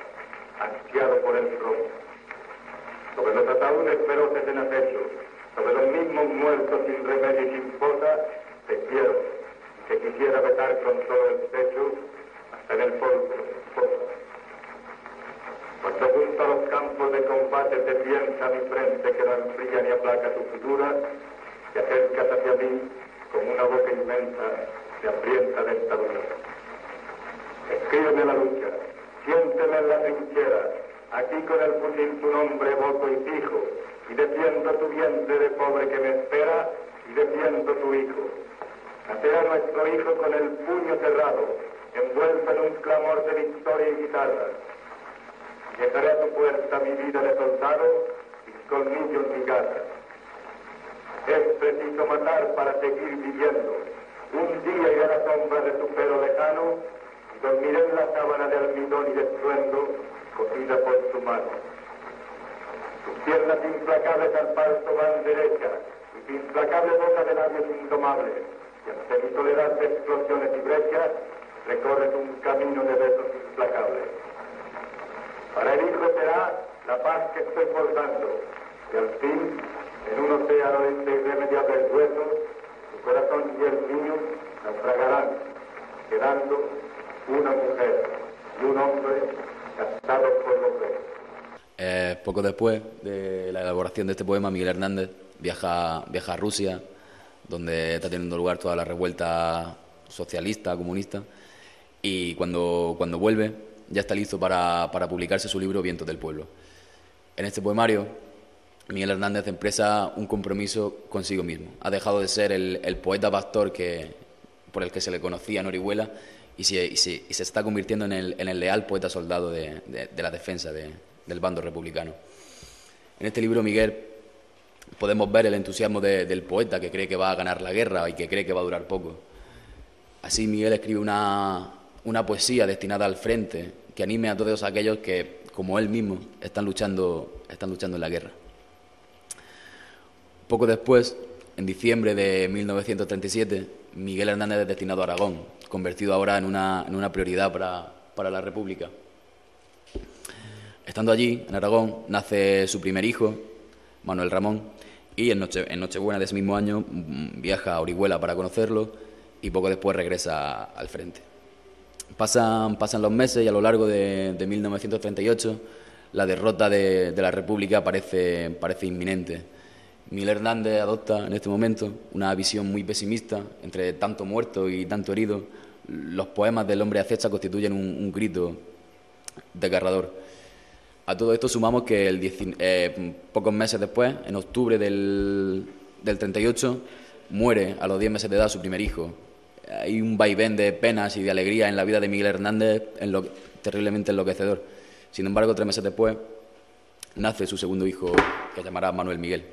ansiado por el plomo. Sobre los ataúdes feroces en acecho, sobre los mismos muertos sin remedio y sin fosa, te quiero, y te quisiera besar con todo el pecho, hasta en el polvo, esposa. Cuando junto a los campos de combate te piensa mi frente que no enfría ni aplaca tu futura, te acercas hacia mí como una boca inmensa de hambrienta dentadura. Escríbeme la lucha, siénteme en la trinchera, aquí con el fusil tu nombre evoco y fijo, y defiendo tu vientre de pobre que me espera, y defiendo tu hijo. Nacerá nuestro hijo con el puño cerrado, envuelto en un clamor de victoria y guitarra. Llegaré a tu puerta mi vida de soldado, y colmillos mi garra. Es preciso matar para seguir viviendo. Un día iré a la sombra de tu pelo lejano, y dormiré en la sábana de almidón y de estruendo, cosida por tu mano. Tus piernas implacables al pasto van derecha, y tu implacable boca de labios indomables, y ante mi soledad de explosiones y brechas, recorres un camino de besos implacables. Para el hijo será la paz que estoy forjando, y al fin, en un océano de irremediables huesos, tu corazón y el mío naufragarán, quedando una mujer y un hombre casados por los dos. Poco después de la elaboración de este poema, Miguel Hernández viaja a Rusia, donde está teniendo lugar toda la revuelta socialista, comunista, y cuando vuelve ya está listo para publicarse su libro Vientos del Pueblo. En este poemario, Miguel Hernández expresa un compromiso consigo mismo. Ha dejado de ser el poeta pastor por el que se le conocía en Orihuela y se está convirtiendo en el leal poeta soldado de la defensa del bando republicano. En este libro, Miguel, podemos ver el entusiasmo del poeta que cree que va a ganar la guerra y que cree que va a durar poco. Así, Miguel escribe una poesía destinada al frente que anime a todos aquellos que, como él mismo, están luchando en la guerra. Poco después, en diciembre de 1937, Miguel Hernández es destinado a Aragón, convertido ahora en una prioridad para la República. Estando allí, en Aragón, nace su primer hijo, Manuel Ramón, y en Nochebuena de ese mismo año viaja a Orihuela para conocerlo y poco después regresa al frente. Pasan los meses y a lo largo de 1938 la derrota de la República parece inminente. Miguel Hernández adopta en este momento una visión muy pesimista. Entre tanto muerto y tanto herido, los poemas del hombre acecha constituyen un grito desgarrador. A todo esto sumamos que pocos meses después, en octubre del 38, muere a los 10 meses de edad su primer hijo. Hay un vaivén de penas y de alegría en la vida de Miguel Hernández terriblemente enloquecedor. Sin embargo, 3 meses después, nace su segundo hijo, que llamará Manuel Miguel.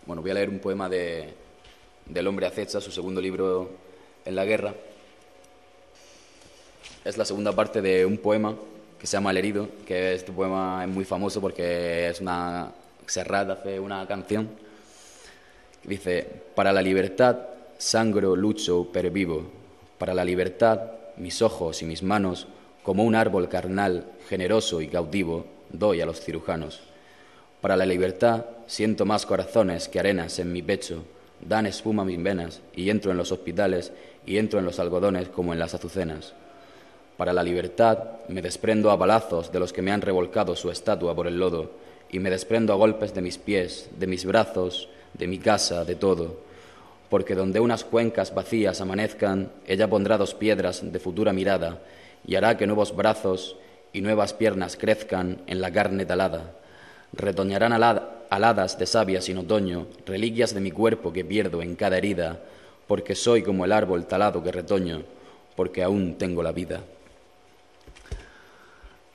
Bueno, voy a leer un poema del hombre acecha, su segundo libro en la guerra. Es la segunda parte de un poema que se llama El herido, que este poema es muy famoso porque Serrat hace una canción que dice: para la libertad sangro, lucho, pervivo. Para la libertad mis ojos y mis manos, como un árbol carnal, generoso y cautivo, doy a los cirujanos. Para la libertad siento más corazones que arenas en mi pecho, dan espuma a mis venas, y entro en los hospitales y entro en los algodones como en las azucenas. Para la libertad me desprendo a balazos de los que me han revolcado su estatua por el lodo, y me desprendo a golpes de mis pies, de mis brazos, de mi casa, de todo. Porque donde unas cuencas vacías amanezcan, ella pondrá 2 piedras de futura mirada, y hará que nuevos brazos y nuevas piernas crezcan en la carne talada. Retoñarán aladas de savia sin otoño, reliquias de mi cuerpo que pierdo en cada herida, porque soy como el árbol talado que retoño, porque aún tengo la vida.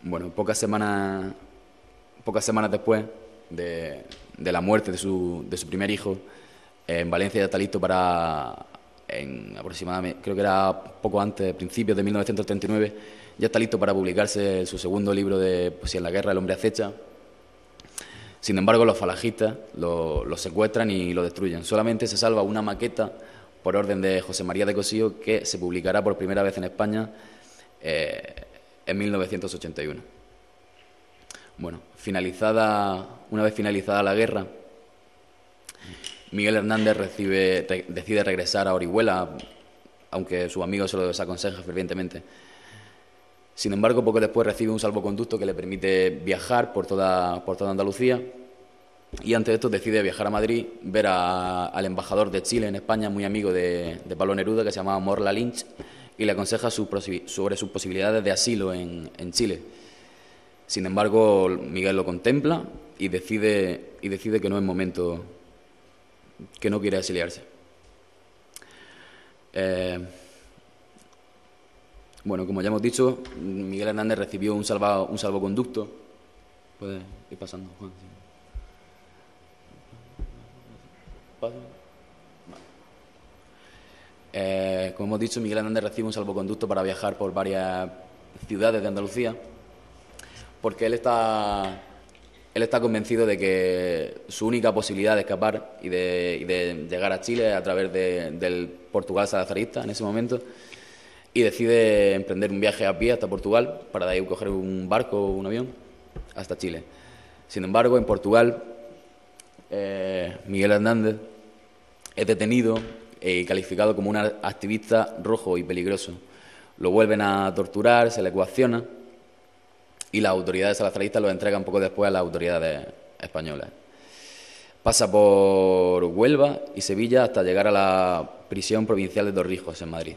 Bueno, pocas semanas después de la muerte de su primer hijo, en Valencia ya está listo aproximadamente, creo que era poco antes, principios de 1939, ya está listo para publicarse su segundo libro de poesía en la guerra, El hombre acecha. Sin embargo, los falangistas lo secuestran y lo destruyen. Solamente se salva una maqueta por orden de José María de Cossío, que se publicará por primera vez en España en 1981. Bueno, una vez finalizada la guerra, Miguel Hernández decide regresar a Orihuela, aunque sus amigos se lo desaconsejan fervientemente. Sin embargo, poco después recibe un salvoconducto que le permite viajar por toda Andalucía, y antes de esto decide viajar a Madrid, ver al embajador de Chile en España, muy amigo de Pablo Neruda, que se llamaba Morla Lynch, y le aconseja sobre sus posibilidades de asilo en Chile. Sin embargo, Miguel lo contempla y decide que no es momento, que no quiere exiliarse. Bueno, como ya hemos dicho, Miguel Hernández recibió un salvoconducto. Puede ir pasando, Juan. Como hemos dicho, Miguel Hernández recibe un salvoconducto para viajar por varias ciudades de Andalucía, porque él está convencido de que su única posibilidad de escapar y de llegar a Chile es a través del Portugal salazarista en ese momento, y decide emprender un viaje a pie hasta Portugal para de ahí coger un barco o un avión hasta Chile. Sin embargo, en Portugal, Miguel Hernández es detenido y calificado como un activista rojo y peligroso. Lo vuelven a torturar, se le coacciona y las autoridades salazaristas lo entregan poco después a las autoridades españolas. Pasa por Huelva y Sevilla hasta llegar a la prisión provincial de Torrijos, en Madrid.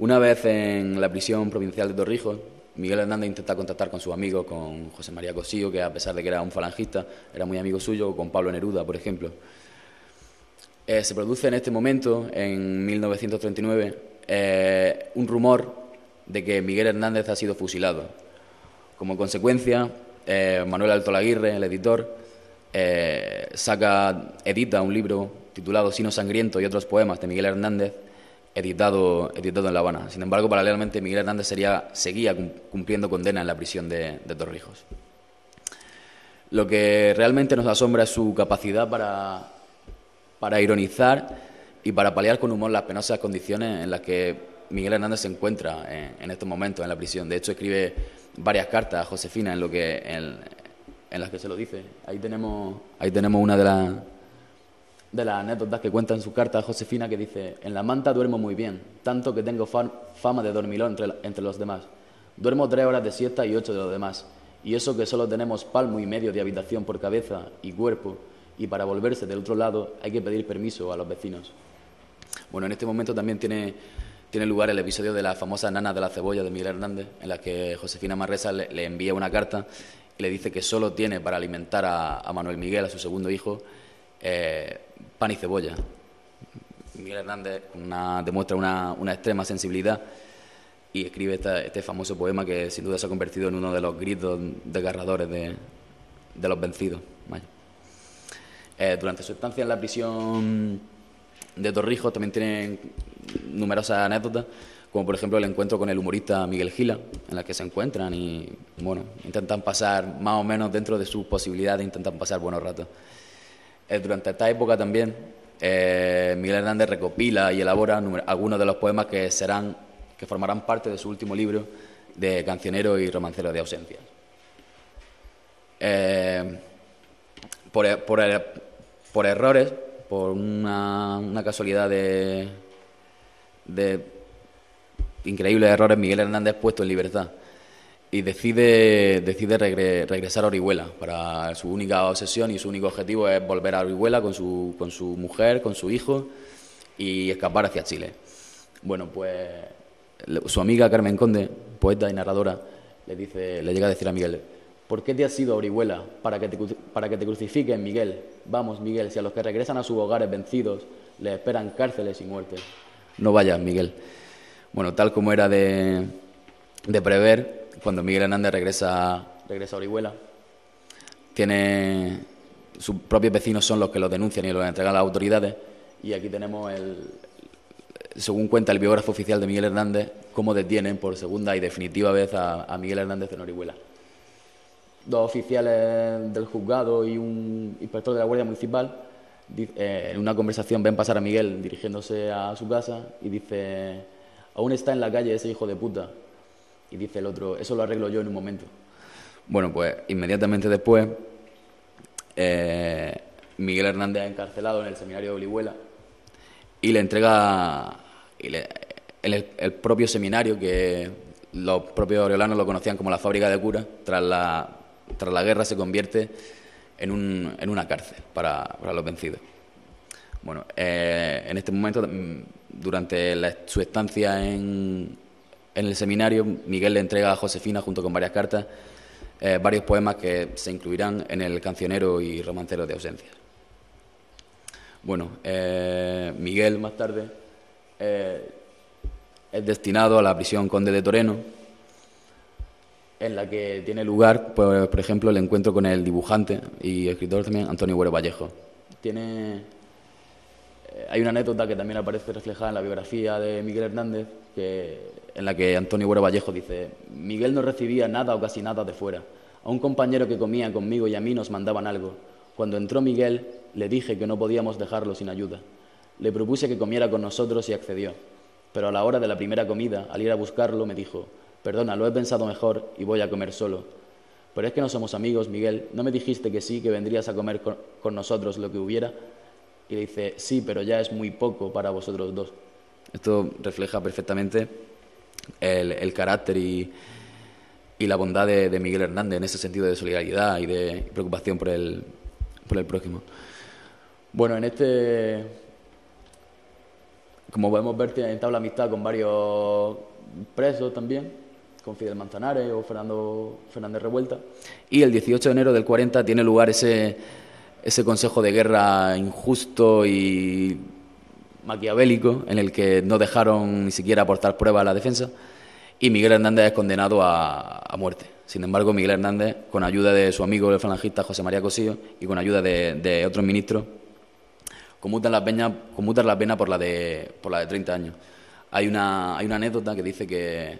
Una vez en la prisión provincial de Torrijos, Miguel Hernández intenta contactar con sus amigos, con José María Cosío, que a pesar de que era un falangista, era muy amigo suyo, o con Pablo Neruda, por ejemplo. Se produce en este momento, en 1939, un rumor de que Miguel Hernández ha sido fusilado. Como consecuencia, Manuel Alto Laguirre, el editor, edita un libro titulado Sino Sangriento y otros poemas de Miguel Hernández, editado en La Habana. Sin embargo, paralelamente, Miguel Hernández seguía cumpliendo condena en la prisión de Torrijos. Lo que realmente nos asombra es su capacidad para ironizar y para paliar con humor las penosas condiciones en las que Miguel Hernández se encuentra en estos momentos en la prisión. De hecho, escribe varias cartas a Josefina en las que se lo dice. Ahí tenemos una de las anécdotas que cuenta en su carta a Josefina, que dice: en la manta duermo muy bien, tanto que tengo fama de dormilón entre los demás. Duermo 3 horas de siesta y 8 de los demás, y eso que solo tenemos palmo y medio de habitación por cabeza y cuerpo, y para volverse del otro lado hay que pedir permiso a los vecinos. Bueno, en este momento también tiene lugar el episodio de la famosa nana de la cebolla de Miguel Hernández, en la que Josefina Manresa le envía una carta y le dice que solo tiene para alimentar a Manuel Miguel, a su segundo hijo, pan y cebolla. Miguel Hernández demuestra una extrema sensibilidad y escribe este famoso poema que sin duda se ha convertido en uno de los gritos desgarradores de los vencidos. Vaya. Durante su estancia en la prisión de Torrijos también tiene numerosas anécdotas, como por ejemplo el encuentro con el humorista Miguel Gila, en la que se encuentran y bueno, intentan pasar más o menos dentro de sus posibilidades, intentan pasar buenos ratos. Durante esta época también Miguel Hernández recopila y elabora algunos de los poemas que formarán parte de su último libro de Cancionero y Romancero de Ausencias. Por errores, por una casualidad de increíbles errores, Miguel Hernández es puesto en libertad y decide regresar a Orihuela. Para su única obsesión y su único objetivo es volver a Orihuela con su mujer, con su hijo y escapar hacia Chile. Bueno, pues su amiga Carmen Conde, poeta y narradora, le llega a decir a Miguel: ¿por qué te has ido a Orihuela? Para que te crucifiquen, Miguel. Vamos, Miguel, si a los que regresan a sus hogares vencidos les esperan cárceles y muertes. No vayas, Miguel. Bueno, tal como era de prever, cuando Miguel Hernández regresa a Orihuela, sus propios vecinos son los que lo denuncian y lo entregan a las autoridades. Y aquí tenemos, según cuenta el biógrafo oficial de Miguel Hernández, cómo detienen por segunda y definitiva vez a Miguel Hernández en Orihuela. 2 oficiales del juzgado y un inspector de la Guardia Municipal, en una conversación, ven pasar a Miguel dirigiéndose a su casa y dice: aún está en la calle ese hijo de puta. Y dice el otro: eso lo arreglo yo en un momento. Bueno, pues inmediatamente después Miguel Hernández es encarcelado en el seminario de Orihuela y le entrega el propio seminario, que los propios oriolanos lo conocían como la fábrica de curas. Tras la guerra se convierte en una cárcel para los vencidos. Bueno, en este momento, durante su estancia en el seminario, Miguel le entrega a Josefina, junto con varias cartas, varios poemas que se incluirán en el Cancionero y Romancero de Ausencias. Bueno, Miguel más tarde es destinado a la prisión Conde de Toreno, en la que tiene lugar, pues, por ejemplo, el encuentro con el dibujante y escritor también Antonio Güero Vallejo. Hay una anécdota que también aparece reflejada en la biografía de Miguel Hernández, en la que Antonio Güero Vallejo dice: Miguel no recibía nada o casi nada de fuera. A un compañero que comía conmigo y a mí nos mandaban algo. Cuando entró Miguel, le dije que no podíamos dejarlo sin ayuda. Le propuse que comiera con nosotros y accedió. Pero a la hora de la primera comida, al ir a buscarlo, me dijo: perdona, lo he pensado mejor y voy a comer solo. Pero es que no somos amigos, Miguel. ¿No me dijiste que sí, que vendrías a comer con nosotros lo que hubiera? Y le dice: sí, pero ya es muy poco para vosotros dos. Esto refleja perfectamente el carácter y la bondad de Miguel Hernández en ese sentido de solidaridad y de preocupación por el prójimo. Bueno, como podemos ver, entabla amistad con varios presos también, Fidel Manzanares o Fernando Fernández Revuelta, y el 18 de enero del 40 tiene lugar ese consejo de guerra injusto y maquiavélico en el que no dejaron ni siquiera aportar pruebas a la defensa, y Miguel Hernández es condenado a muerte. Sin embargo, Miguel Hernández, con ayuda de su amigo el falangista José María Cosillo y con ayuda de otros ministros, conmutan la pena por la de 30 años. Hay una anécdota que dice que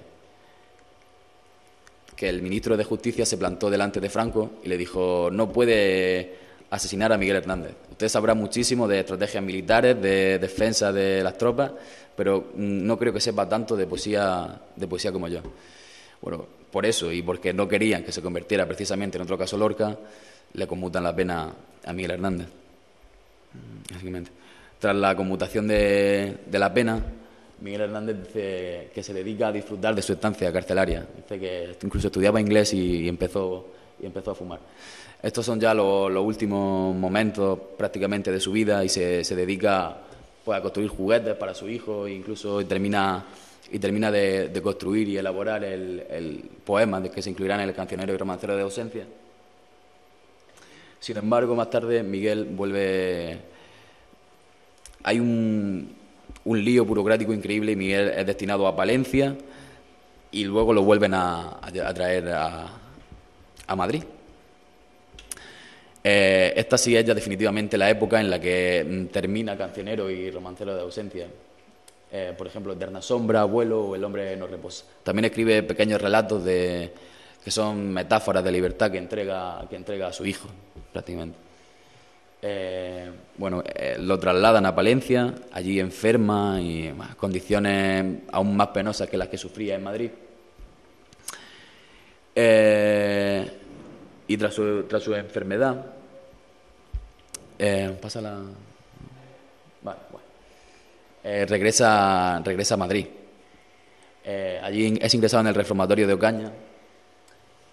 el ministro de Justicia se plantó delante de Franco y le dijo: no puede asesinar a Miguel Hernández. Usted sabrá muchísimo de estrategias militares, de defensa de las tropas, pero no creo que sepa tanto de poesía como yo. Bueno, por eso y porque no querían que se convirtiera precisamente en otro caso Lorca, le conmutan la pena a Miguel Hernández. Básicamente. Tras la conmutación de la pena, Miguel Hernández dice que se dedica a disfrutar de su estancia carcelaria. Dice que incluso estudiaba inglés y empezó a fumar. Estos son ya los últimos momentos prácticamente de su vida y se dedica pues, a construir juguetes para su hijo e incluso termina de construir y elaborar el poema que se incluirá en el Cancionero y Romancero de Ausencia. Sin embargo, más tarde Miguel vuelve... Hay un lío burocrático increíble y Miguel es destinado a Palencia y luego lo vuelven a traer a Madrid. Esta sí es ya definitivamente la época en la que termina Cancionero y Romancero de Ausencia. Por ejemplo, Eterna Sombra, Vuelo o El hombre no reposa. También escribe pequeños relatos que son metáforas de libertad que entrega a su hijo, prácticamente. Lo trasladan a Palencia, allí enferma y condiciones aún más penosas que las que sufría en Madrid. Y tras su enfermedad, regresa a Madrid. Allí es ingresado en el reformatorio de Ocaña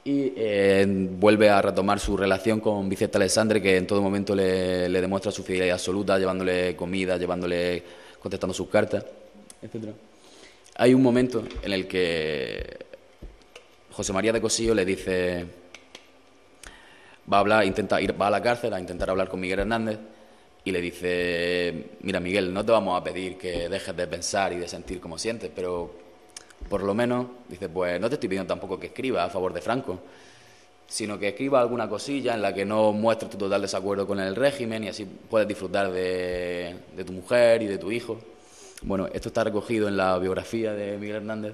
y vuelve a retomar su relación con Vicente Alexandre, que en todo momento le demuestra su fidelidad absoluta, llevándole comida, contestando sus cartas, etc. Hay un momento en el que José María de Cosillo le dice... va a la cárcel a intentar hablar con Miguel Hernández y le dice: mira, Miguel, no te vamos a pedir que dejes de pensar y de sentir como sientes, pero por lo menos, dice, pues no te estoy pidiendo tampoco que escribas a favor de Franco, sino que escribas alguna cosilla en la que no muestres tu total desacuerdo con el régimen y así puedes disfrutar de tu mujer y de tu hijo. Bueno, esto está recogido en la biografía de Miguel Hernández.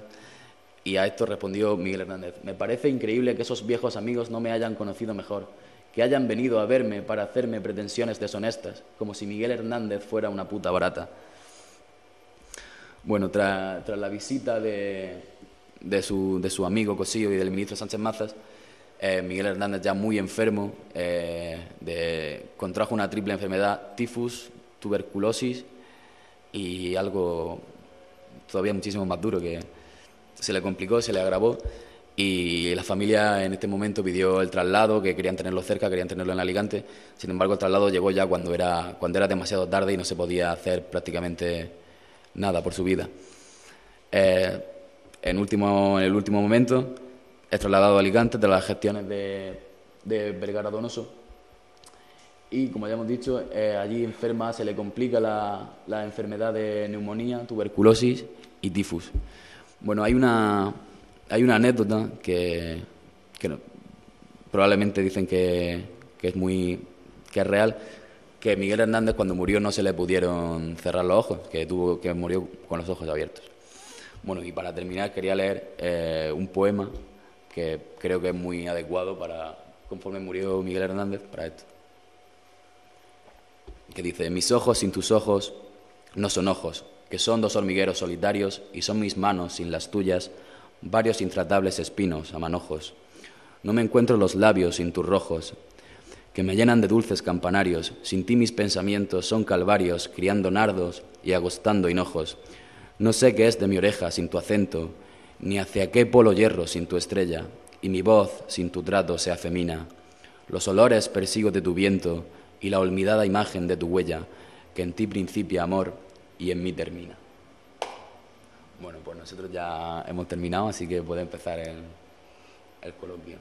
Y a esto respondió Miguel Hernández: me parece increíble que esos viejos amigos no me hayan conocido mejor, que hayan venido a verme para hacerme pretensiones deshonestas, como si Miguel Hernández fuera una puta barata. Bueno, tras la visita de su amigo Cosillo y del ministro Sánchez Mazas, Miguel Hernández, ya muy enfermo, contrajo una triple enfermedad: tifus, tuberculosis y algo todavía muchísimo más duro que... se le complicó, se le agravó y la familia en este momento pidió el traslado, que querían tenerlo cerca, querían tenerlo en Alicante. Sin embargo, el traslado llegó ya cuando era demasiado tarde y no se podía hacer prácticamente nada por su vida. En el último momento es trasladado a Alicante tras las gestiones de Vergara Donoso y, como ya hemos dicho, allí enferma, se le complica la enfermedad de neumonía, tuberculosis y tifus. Bueno, hay una anécdota que probablemente dicen que es real, que Miguel Hernández cuando murió no se le pudieron cerrar los ojos, que murió con los ojos abiertos. Bueno, y para terminar quería leer un poema que creo que es muy adecuado para conforme murió Miguel Hernández para esto, que dice: mis ojos sin tus ojos no son ojos, que son dos hormigueros solitarios, y son mis manos sin las tuyas, varios intratables espinos a manojos. No me encuentro los labios sin tus rojos, que me llenan de dulces campanarios, sin ti mis pensamientos son calvarios, criando nardos y agostando hinojos. No sé qué es de mi oreja sin tu acento, ni hacia qué polo hierro sin tu estrella, y mi voz sin tu trato se afemina. Los olores persigo de tu viento, y la olvidada imagen de tu huella, que en ti principia amor, y en mí termina. Bueno, pues nosotros ya hemos terminado, así que puede empezar el coloquio.